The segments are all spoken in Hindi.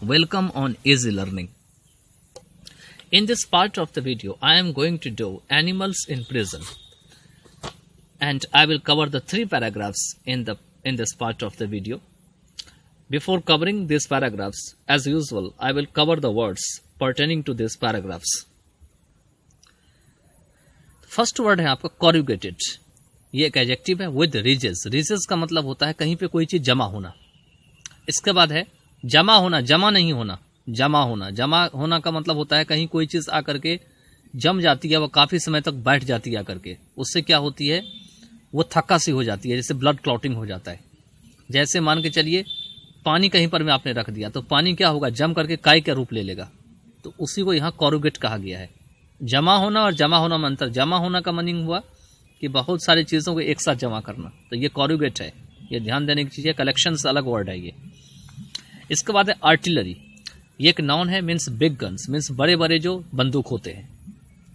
Welcome on Easy Learning. In this part of the video, I am going to do animals in prison, and I will cover the 3 paragraphs in this part of the video. Before covering these paragraphs, as usual, I will cover the words pertaining to these paragraphs. First word है आपका corrugated. ये एक एडजेक्टिव है with ridges. Ridges का मतलब होता है कहीं पे कोई चीज जमा होना. इसके बाद है जमा होना, जमा नहीं होना, जमा होना. जमा होना का मतलब होता है कहीं कोई चीज आकर के जम जाती है, वो काफी समय तक बैठ जाती है आकर के. उससे क्या होती है, वो थक्का सी हो जाती है, जैसे ब्लड क्लॉटिंग हो जाता है. जैसे मान के चलिए पानी कहीं पर में आपने रख दिया तो पानी क्या होगा, जम करके काई का रूप ले लेगा. तो उसी को यहाँ कॉरुगेट कहा गया है. जमा होना और जमा होना में अंतर. जमा होना का मीनिंग हुआ कि बहुत सारी चीजों को एक साथ जमा करना, तो ये कॉरुगेट है. ये ध्यान देने की चीज है. कलेक्शन से अलग वर्ड है ये. इसके बाद है आर्टिलरी. ये एक नाउन है, मीन्स बिग गन्स, मीन्स बड़े बड़े जो बंदूक होते हैं,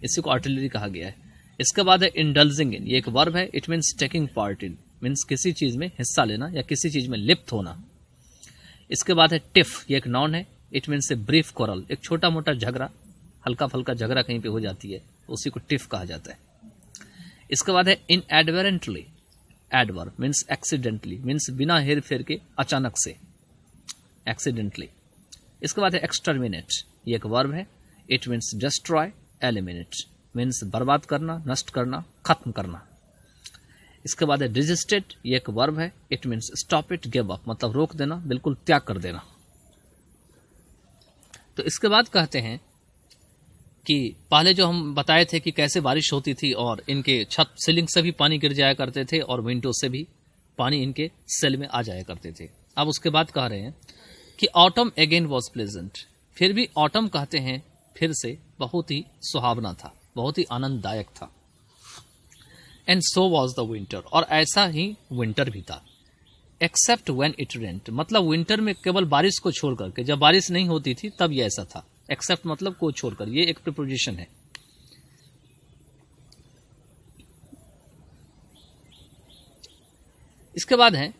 इसी को आर्टिलरी कहा गया है. इसके बाद है इंडल्जिंग इन. ये एक वर्ब है. It means taking part in, means किसी चीज में हिस्सा लेना या किसी चीज में लिप्त होना. इसके बाद है टिफ. ये एक नाउन है. It means a brief coral. एक छोटा मोटा झगड़ा, हल्का फल्का झगड़ा कहीं पे हो जाती है, उसी को टिफ कहा जाता है. इसके बाद है इनएडवेरेंटली. एडवर्ब मीन्स एक्सीडेंटली, मीन्स बिना हेर फेर के, अचानक से, एक्सीडेंटली. इसके बाद है एक्सटर्मिनेट. ये एक वर्ब है. It means destroy, eliminate, means बर्बाद करना, नष्ट करना, खत्म करना. इसके बाद है डिजिस्टेड. ये एक वर्ब है. It means stop it, give up, मतलब रोक देना, बिल्कुल त्याग कर देना. तो इसके बाद कहते हैं कि पहले जो हम बताए थे कि कैसे बारिश होती थी और इनके छत सीलिंग से भी पानी गिर जाया करते थे और विंडो से भी पानी इनके सेल में आ जाया करते थे. अब उसके बाद कह रहे हैं कि ऑटम अगेन वॉज प्लेजेंट. फिर भी ऑटम कहते हैं फिर से बहुत ही सुहावना था, बहुत ही आनंददायक था. And so was the winter. और ऐसा ही विंटर भी था. एक्सेप्ट व्हेन इट रेन्ड, मतलब विंटर में केवल बारिश को छोड़ करके, जब बारिश नहीं होती थी तब ये ऐसा था. एक्सेप्ट मतलब को छोड़कर, ये एक प्रीपोजिशन है. इसके बाद है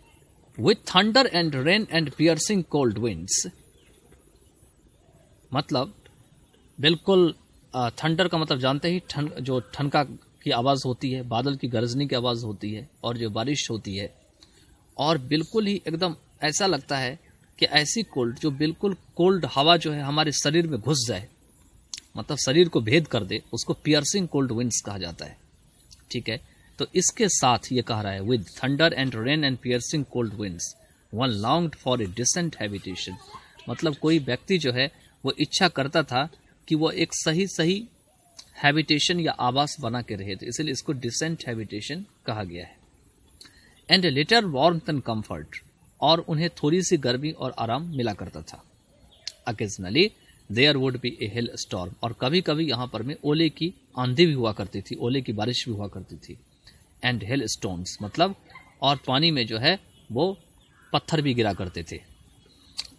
with thunder and rain and piercing cold winds. मतलब बिल्कुल थंडर का मतलब जानते ही, जो ठनका की आवाज होती है, बादल की गरजने की आवाज होती है, और जो बारिश होती है, और बिल्कुल ही एकदम ऐसा लगता है कि ऐसी कोल्ड, जो बिल्कुल कोल्ड हवा जो है हमारे शरीर में घुस जाए, मतलब शरीर को भेद कर दे, उसको पियर्सिंग कोल्ड विंड्स कहा जाता है. ठीक है. तो इसके साथ ये कह रहा है with thunder and rain and piercing cold winds one longed for a decent habitation. मतलब कोई व्यक्ति जो है वो इच्छा करता था कि वो एक सही हैबिटेशन या आवास बना के रहे, तो इसलिए इसको डिसेंट हैबिटेशन कहा गया है. And a little warmth and comfort. और उन्हें थोड़ी सी गर्मी और आराम मिला करता था. Occasionally there would be a hail storm. और कभी कभी यहाँ पर में ओले की आंधी भी हुआ करती थी, ओले की बारिश भी हुआ करती थी. एंड हेल स्टोन्स मतलब, और पानी में जो है वो पत्थर भी गिरा करते थे.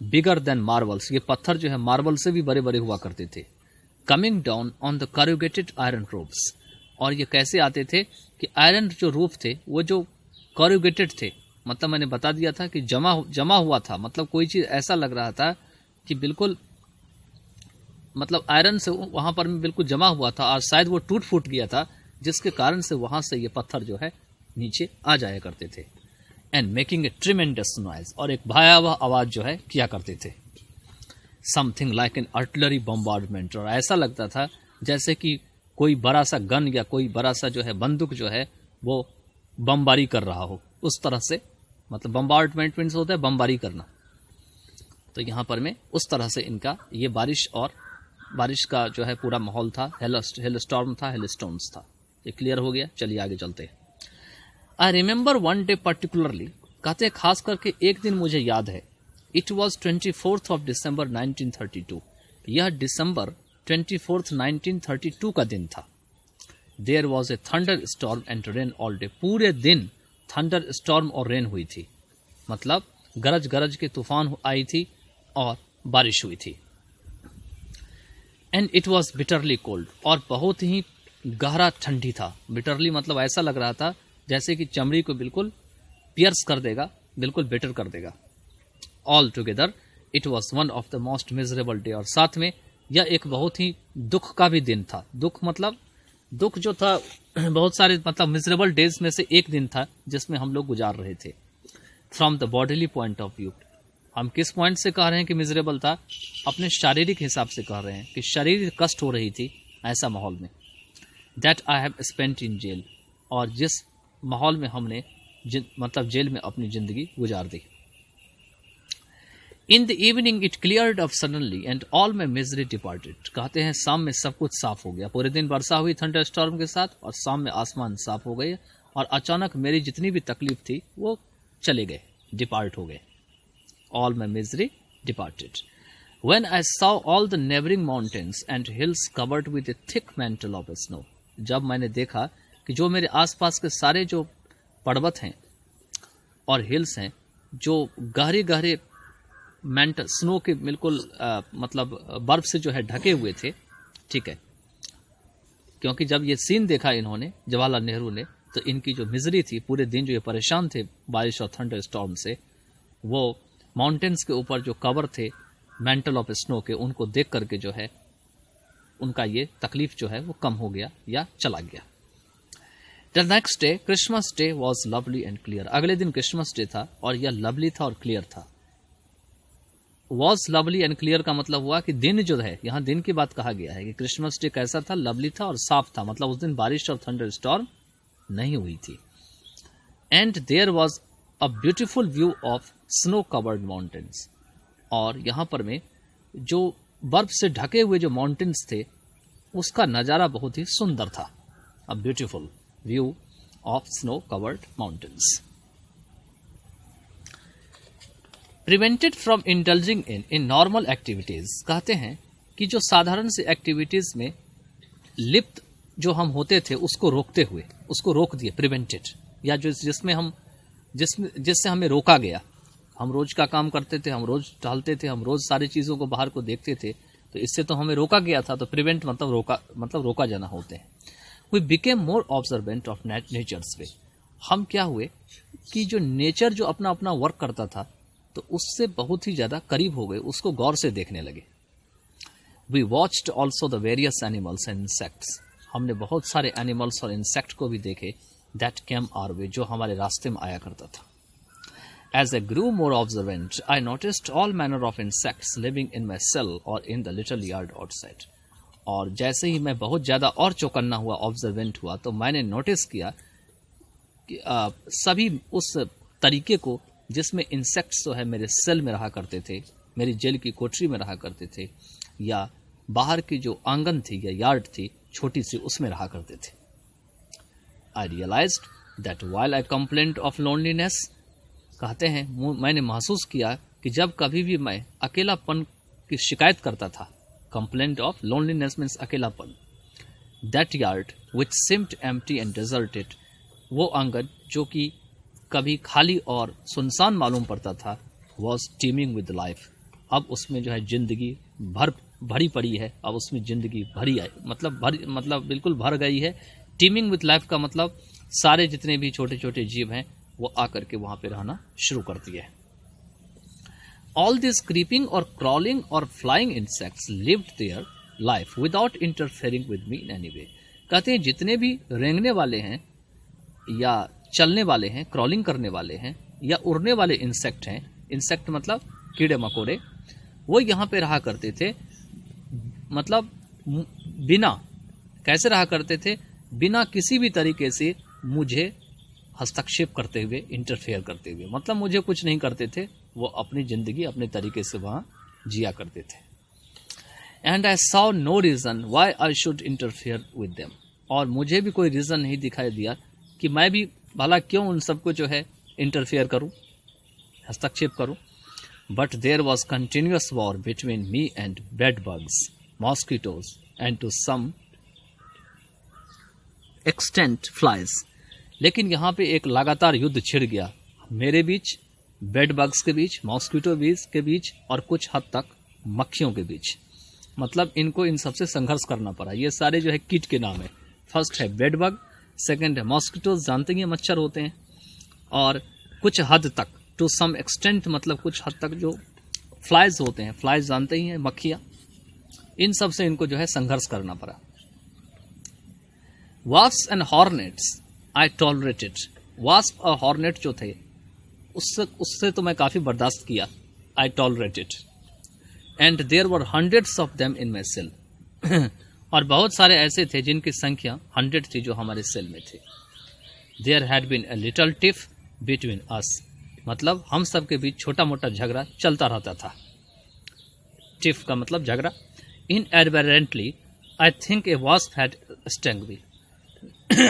Bigger than marbles. ये पत्थर जो है मार्बल से भी बड़े बड़े हुआ करते थे. Coming down on the corrugated iron ropes. और ये कैसे आते थे कि आयरन जो रूफ थे वो जो कॉरुगेटेड थे, मतलब मैंने बता दिया था कि जमा हुआ था, मतलब कोई चीज ऐसा लग रहा था कि बिल्कुल, मतलब आयरन से वहां पर में बिल्कुल जमा हुआ था, और शायद वो टूट फूट गया था, जिसके कारण से वहां से ये पत्थर जो है नीचे आ जाया करते थे. And making a tremendous noise. और एक भयावह आवाज जो है किया करते थे. Something like an artillery bombardment. और ऐसा लगता था जैसे कि कोई बड़ा सा गन या कोई बड़ा सा जो है बंदूक जो है वो बमबारी कर रहा हो, उस तरह से. मतलब बम्बार्डमेंट मीन्स होता है बमबारी करना. तो यहाँ पर में उस तरह से इनका ये बारिश और बारिश का जो है पूरा माहौल था. हेल स्टॉर्म था, हेल स्टोन्स था. ये क्लियर हो गया. चलिए आगे चलते हैं. I remember one day particularly. कहते हैं खास करके एक दिन मुझे याद है. It was 24 of December 1932. यह दिसंबर 24 1932 का दिन था. There was a thunder storm and rain all day. पूरे दिन थंडर स्टॉर्म और रेन हुई थी, मतलब गरज गरज के तूफान आई थी और बारिश हुई थी. And it was bitterly cold. और बहुत ही गहरा ठंडी था. बिटरली मतलब ऐसा लग रहा था जैसे कि चमड़ी को बिल्कुल पियर्स कर देगा, बिल्कुल बेटर कर देगा. All together it was one of the most miserable day, और साथ में यह एक बहुत ही दुख का भी दिन था। दुख जो था बहुत सारे मतलब मिजरेबल डेज में से एक दिन था जिसमें हम लोग गुजार रहे थे। From the bodily point of view, हम किस पॉइंट से कह रहे हैं कि मिजरेबल था? अपने शारीरिक हिसाब से कह रहे हैं कि शरीर कष्ट हो रही थी ऐसा माहौल में। That I have spent in jail, और जिस माहौल में हमने मतलब जेल में अपनी जिंदगी गुजार दी। In the evening it cleared up suddenly and all my misery departed. कहते हैं शाम में सब कुछ साफ हो गया। पूरे दिन वर्षा हुई थंडर स्टॉर्म के साथ, और शाम में आसमान साफ हो गए, और अचानक मेरी जितनी भी तकलीफ थी वो चले गए, डिपार्ट हो गए। All my misery departed. When I saw all the neighboring mountains and hills covered with a thick mantle of snow, जब मैंने देखा कि जो मेरे आसपास के सारे जो पर्वत हैं और हिल्स हैं जो गहरे गहरे मेंटल स्नो के बिल्कुल मतलब बर्फ से जो है ढके हुए थे, ठीक है, क्योंकि जब ये सीन देखा इन्होंने, जवाहरलाल नेहरू ने, तो इनकी जो मिजरी थी, पूरे दिन जो ये परेशान थे बारिश और थंडर स्टॉर्म से, वो माउंटेन्स के ऊपर जो कवर थे मेंटल ऑफ स्नो के, उनको देख करके जो है उनका ये तकलीफ जो है वो कम हो गया या चला गया। The next day Christmas day was lovely and clear. अगले दिन क्रिसमस डे था और यह लवली था और क्लियर था। वॉज लवली एंड क्लियर का मतलब हुआ कि दिन जो है, यहाँ दिन की बात कहा गया है कि क्रिसमस डे कैसा था, लवली था और साफ था, मतलब उस दिन बारिश और थंडर स्टॉर्म नहीं हुई थी। And there was a beautiful view of snow covered mountains, और यहाँ पर में जो बर्फ से ढके हुए जो माउंटेन्स थे उसका नज़ारा बहुत ही सुंदर था। अ beautiful view of snow covered mountains. Prevented from indulging in normal activities, कहते हैं कि जो साधारण से एक्टिविटीज में लिप्त जो हम होते थे उसको रोकते हुए, उसको रोक दिए, प्रिवेंटेड, या जो जिससे हमें रोका गया। हम रोज का काम करते थे, हम रोज टहलते थे, हम रोज सारी चीजों को बाहर को देखते थे, तो इससे तो हमें रोका गया था। तो प्रिवेंट मतलब रोका जाना होते हैं। We became more observant of nature's way, हम क्या हुए कि जो नेचर जो अपना अपना वर्क करता था तो उससे बहुत ही ज्यादा करीब हो गए, उसको गौर से देखने लगे। We watched also the various animals and insects, हमने बहुत सारे एनिमल्स और इंसेक्ट को भी देखे। दैट केम आवर वे, जो हमारे रास्ते में आया करता था। As I grew more observant, I noticed all manner of insects living in my cell or in the little yard outside. और जैसे ही मैं बहुत ज़्यादा और चौकन्ना हुआ, ऑब्जर्वेंट हुआ, तो मैंने नोटिस किया कि सभी उस तरीके को जिसमें इंसेक्ट्स जो है मेरे सेल में रहा करते थे, मेरी जेल की कोठरी में रहा करते थे, या बाहर की जो आंगन थी या यार्ड थी छोटी सी, उसमें रहा करते थे। I realized that while I complained of loneliness, कहते हैं मैंने महसूस किया कि जब कभी भी मैं अकेलापन की शिकायत करता था, कंप्लेंट ऑफ लोनलीनेस मीन्स अकेलापन, that yard which seemed empty and deserted, वो आंगन जो कि कभी खाली और सुनसान मालूम पड़ता था, वॉज टीमिंग विद लाइफ, अब उसमें जो है जिंदगी भरी पड़ी है, अब उसमें जिंदगी भरी है, मतलब बिल्कुल भर गई है। टीमिंग विद लाइफ का मतलब सारे जितने भी छोटे छोटे जीव हैं वो आकर के वहां पे रहना शुरू करती है। ऑल दिस क्रीपिंग और क्रॉलिंग और flying insects lived their life without interfering with me in any way, कहते हैं जितने भी रेंगने वाले हैं या चलने वाले हैं, क्रॉलिंग करने वाले हैं या उड़ने वाले इंसेक्ट हैं, इंसेक्ट मतलब कीड़े मकोड़े, वो यहाँ पे रहा करते थे, मतलब बिना, कैसे रहा करते थे, बिना किसी भी तरीके से मुझे हस्तक्षेप करते हुए, इंटरफेयर करते हुए, मतलब मुझे कुछ नहीं करते थे, वो अपनी जिंदगी अपने तरीके से वहां जिया करते थे। And I saw no reason why I should interfere with them, और मुझे भी कोई रीजन नहीं दिखाई दिया कि मैं भी भला क्यों उन सबको जो है इंटरफेयर करूं, हस्तक्षेप करूं। But there was continuous war between me and bed bugs, mosquitoes and to some extent flies, लेकिन यहाँ पे एक लगातार युद्ध छिड़ गया मेरे बीच, बेड बग्स के बीच, मॉस्किटो के बीच और कुछ हद तक मक्खियों के बीच, मतलब इनको इन सबसे संघर्ष करना पड़ा। ये सारे जो है कीट के नाम है, फर्स्ट है बेड बग, सेकेंड है मॉस्किटोज, जानते हैं मच्छर होते हैं, और कुछ हद तक, टू सम एक्सटेंट मतलब कुछ हद तक जो फ्लाइज होते हैं, फ्लाइज जानते ही हैं, मक्खियाँ, इन सब से इनको जो है संघर्ष करना पड़ा। Wasp and hornets I tolerated, wasp और हॉर्नेट जो थे उससे तो मैं काफ़ी बर्दाश्त किया, I tolerated. And there were hundreds of them in my cell, और बहुत सारे ऐसे थे जिनकी संख्या 100 थी जो हमारे सेल में थे। There had been a little tiff between us, मतलब हम सब के बीच छोटा मोटा झगड़ा चलता रहता था। टिफ का मतलब झगड़ा। Inadvertently I think a wasp had stung me,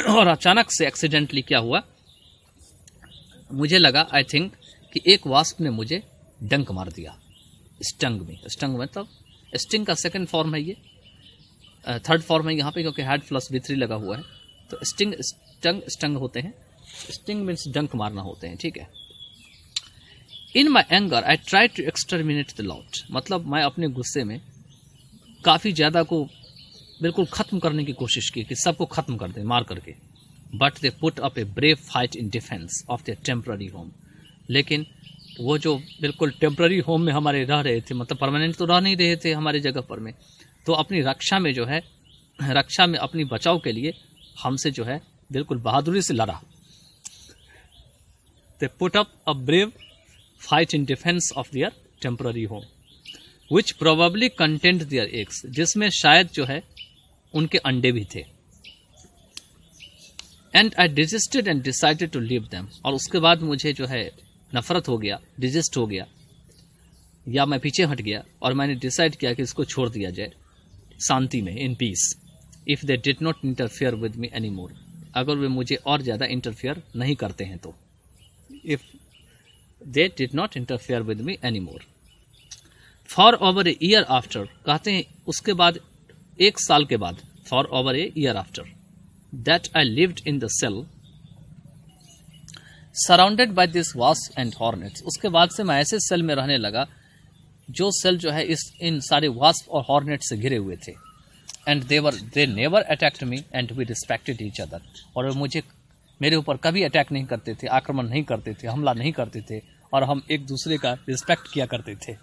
और अचानक से एक्सीडेंटली क्या हुआ, मुझे लगा, आई थिंक, कि एक वास्प ने मुझे डंक मार दिया। स्टंग में, स्टंग मतलब स्टिंग का सेकंड फॉर्म है, ये थर्ड फॉर्म है यहाँ पे, क्योंकि हैड प्लस V3 लगा हुआ है। तो स्टिंग, स्टंग, स्टंग होते हैं, स्टिंग मीन्स डंक मारना होते हैं, ठीक है। In my anger I try to exterminate the lot, मतलब मैं अपने गुस्से में काफ़ी ज़्यादा को बिल्कुल ख़त्म करने की कोशिश की कि सबको ख़त्म कर दें मार करके। But they put up a brave fight in defence of their temporary home, लेकिन वो जो बिल्कुल टेम्पररी होम में हमारे रह रहे थे, मतलब परमानेंट तो रह नहीं रहे थे हमारी जगह पर में, तो अपनी रक्षा में जो है, रक्षा में अपनी बचाव के लिए हमसे जो है बिल्कुल बहादुरी से लड़ा। They put up a brave fight in defence of their temporary home which probably content their eggs, जिसमें शायद जो है उनके अंडे भी थे। And I desisted and decided to leave them, और उसके बाद मुझे जो है नफरत हो गया, डिजिस्ट हो गया, या मैं पीछे हट गया और मैंने डिसाइड किया कि इसको छोड़ दिया जाए शांति में, in peace. If they did not interfere with me any मोर, अगर वे मुझे और ज़्यादा इंटरफेयर नहीं करते हैं तो। If they did not interfere with me any more. For over a year after, कहते हैं उसके बाद, एक साल के बाद, for over a year after, that I lived in the cell surrounded by this wasp and hornets, उसके बाद से मैं ऐसे सेल में रहने लगा जो सेल जो है इन सारे वास्प और हॉर्नेट से घिरे हुए थे। And they never attacked me and we respected each other, और मुझे, मेरे ऊपर कभी अटैक नहीं करते थे, आक्रमण नहीं करते थे, हमला नहीं करते थे, और हम एक दूसरे का रिस्पेक्ट किया करते थे।